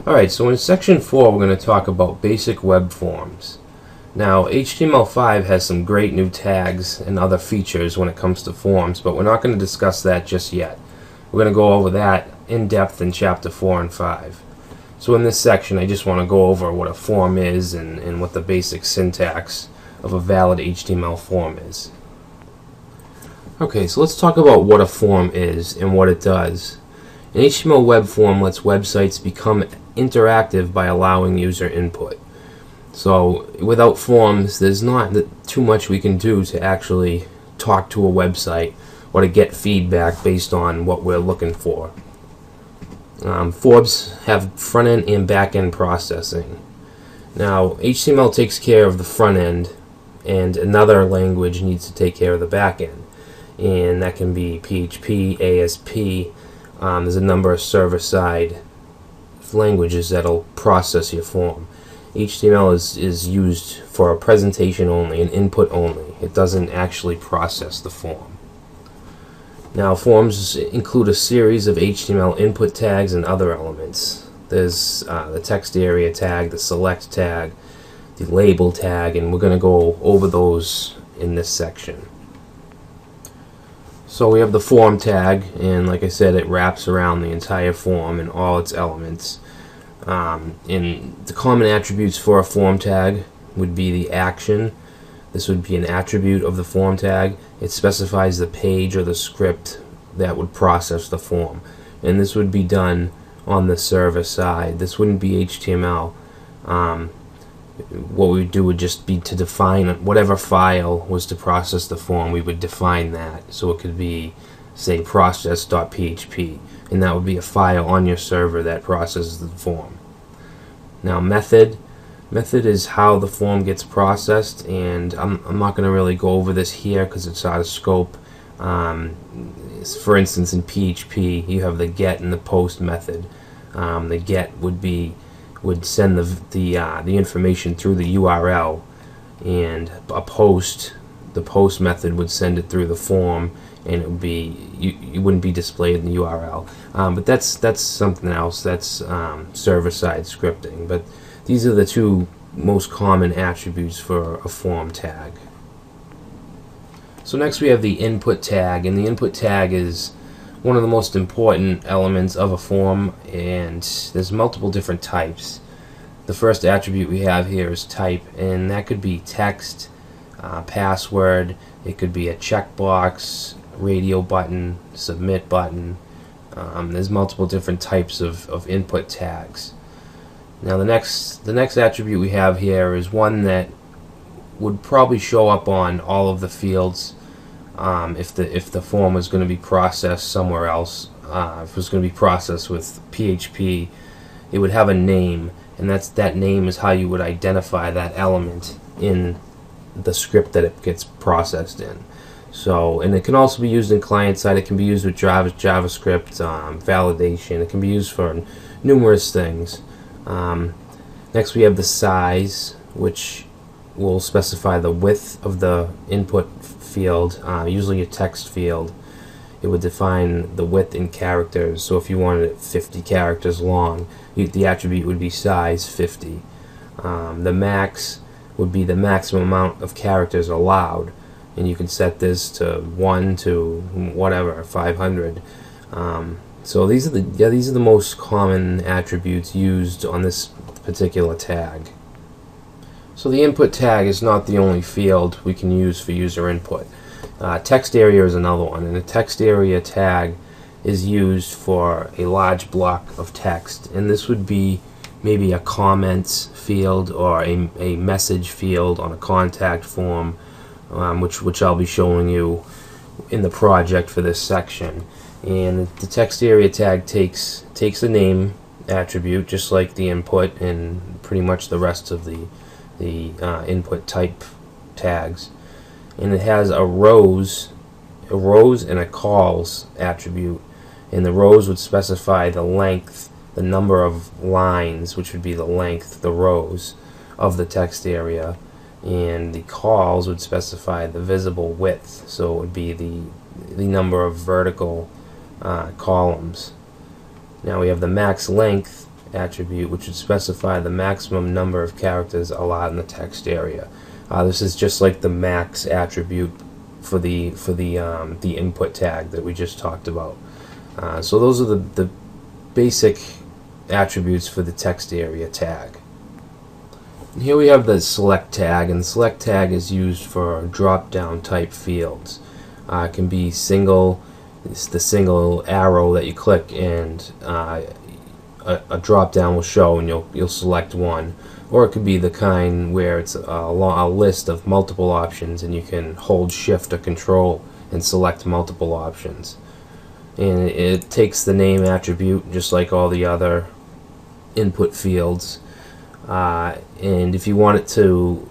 Alright, so in section 4 we're going to talk about basic web forms. Now HTML5 has some great new tags and other features when it comes to forms, but we're not going to discuss that just yet. We're going to go over that in depth in chapter 4 and 5. So in this section I just want to go over what a form is and what the basic syntax of a valid HTML form is. Okay, so let's talk about what a form is and what it does. An HTML web form lets websites become interactive by allowing user input. So without forms, there's not too much we can do to actually talk to a website or to get feedback based on what we're looking for. Forms have front-end and back-end processing. Now HTML takes care of the front end, and another language needs to take care of the back end, and that can be PHP, ASP. There's a number of server-side languages that'll process your form. HTML is used for a presentation only, an input only. It doesn't actually process the form. Now forms include a series of HTML input tags and other elements. There's the text area tag, the select tag, the label tag, and we're going to go over those in this section. So we have the form tag, and like I said, it wraps around the entire form and all its elements. And the common attributes for a form tag would be the action. This would be an attribute of the form tag. It specifies the page or the script that would process the form, and this would be done on the server side. This wouldn't be HTML. What we would do would just be to define whatever file was to process the form. We would define that, so it could be, say, process.php, and that would be a file on your server that processes the form. Now method is how the form gets processed, and I'm not going to really go over this here because it's out of scope. For instance, in PHP you have the get and the post method. The get would send the information through the URL, and the post method would send it through the form, and it would be you wouldn't be displayed in the URL. But that's something else. That's server-side scripting. But these are the two most common attributes for a form tag. So next we have the input tag, and the input tag is one of the most important elements of a form, and there's multiple different types. The first attribute we have here is type, and that could be text, password, it could be a checkbox, radio button, submit button. There's multiple different types of input tags. Now the next attribute we have here is one that would probably show up on all of the fields if the form was going to be processed somewhere else. If it was going to be processed with PHP, it would have a name, and that name is how you would identify that element in the script that it gets processed in. So, and it can also be used in client side. It can be used with JavaScript, validation. It can be used for numerous things. Next we have the size, which will specify the width of the input field, usually a text field. It would define the width in characters. So if you wanted it 50 characters long, the attribute would be size 50. The max would be the maximum amount of characters allowed, and you can set this to 1 to whatever, 500. So these are the most common attributes used on this particular tag. So the input tag is not the only field we can use for user input. Text area is another one, and a text area tag is used for a large block of text, and this would be maybe a comments field or a message field on a contact form, which I'll be showing you in the project for this section. And the text area tag takes a name attribute just like the input and pretty much the rest of the input type tags, and it has a rows and a calls attribute, and the rows would specify the length, the number of lines, which would be the length, the rows of the text area, and the calls would specify the visible width, so it would be the number of vertical columns. Now we have the max length attribute, which would specify the maximum number of characters allowed in the text area. This is just like the max attribute for the input tag that we just talked about. So those are the basic attributes for the text area tag. And here we have the select tag, and the select tag is used for drop-down type fields. It can be single. It's the single arrow that you click, and a drop-down will show, and you'll select one. Or it could be the kind where it's a list of multiple options, and you can hold Shift or Control and select multiple options. And it takes the name attribute just like all the other input fields. And if you want it to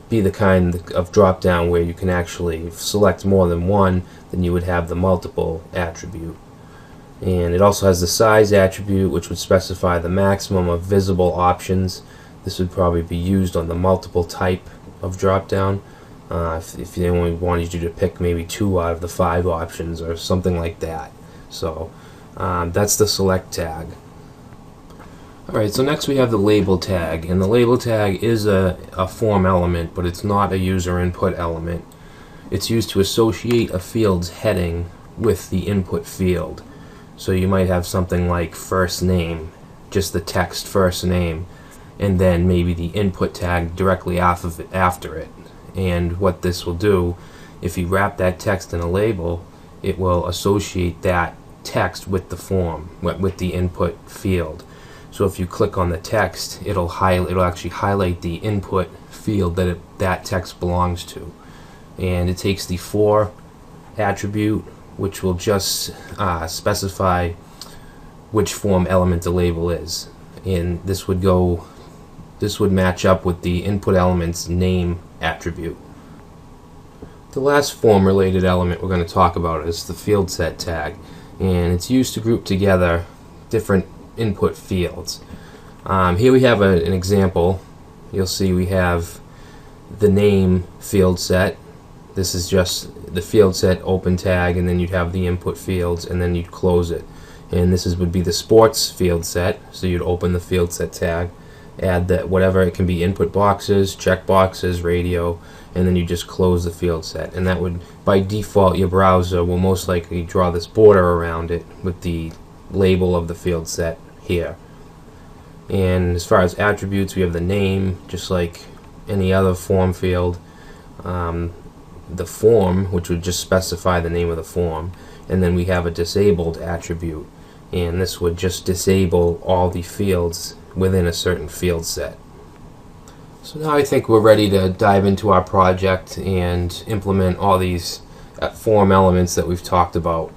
be the kind of drop-down where you can actually select more than one, then you would have the multiple attribute. And it also has the size attribute, which would specify the maximum of visible options. This would probably be used on the multiple type of drop-down. If they only wanted you to pick maybe 2 out of the 5 options or something like that. So that's the select tag. Alright, so next we have the label tag, and the label tag is a form element, but it's not a user input element. It's used to associate a field's heading with the input field. So you might have something like first name, just the text first name, and then maybe the input tag directly after it. And what this will do, if you wrap that text in a label, it will associate that text with the form, with the input field. So if you click on the text, it'll actually highlight the input field that text belongs to. And it takes the for attribute, which will just specify which form element the label is. And this would match up with the input element's name attribute. The last form related element we're going to talk about is the field set tag, and it's used to group together different input fields. Here we have an example. You'll see we have the name field set. This is just the field set open tag, and then you'd have the input fields, and then you'd close it. And this would be the sports field set, so you'd open the field set tag, add that whatever, it can be input boxes, check boxes, radio, and then you just close the field set. And that would, by default, your browser will most likely draw this border around it with the label of the field set here. And as far as attributes, we have the name, just like any other form field. The form, which would just specify the name of the form, and then we have a disabled attribute, and this would just disable all the fields within a certain field set. So now I think we're ready to dive into our project and implement all these form elements that we've talked about.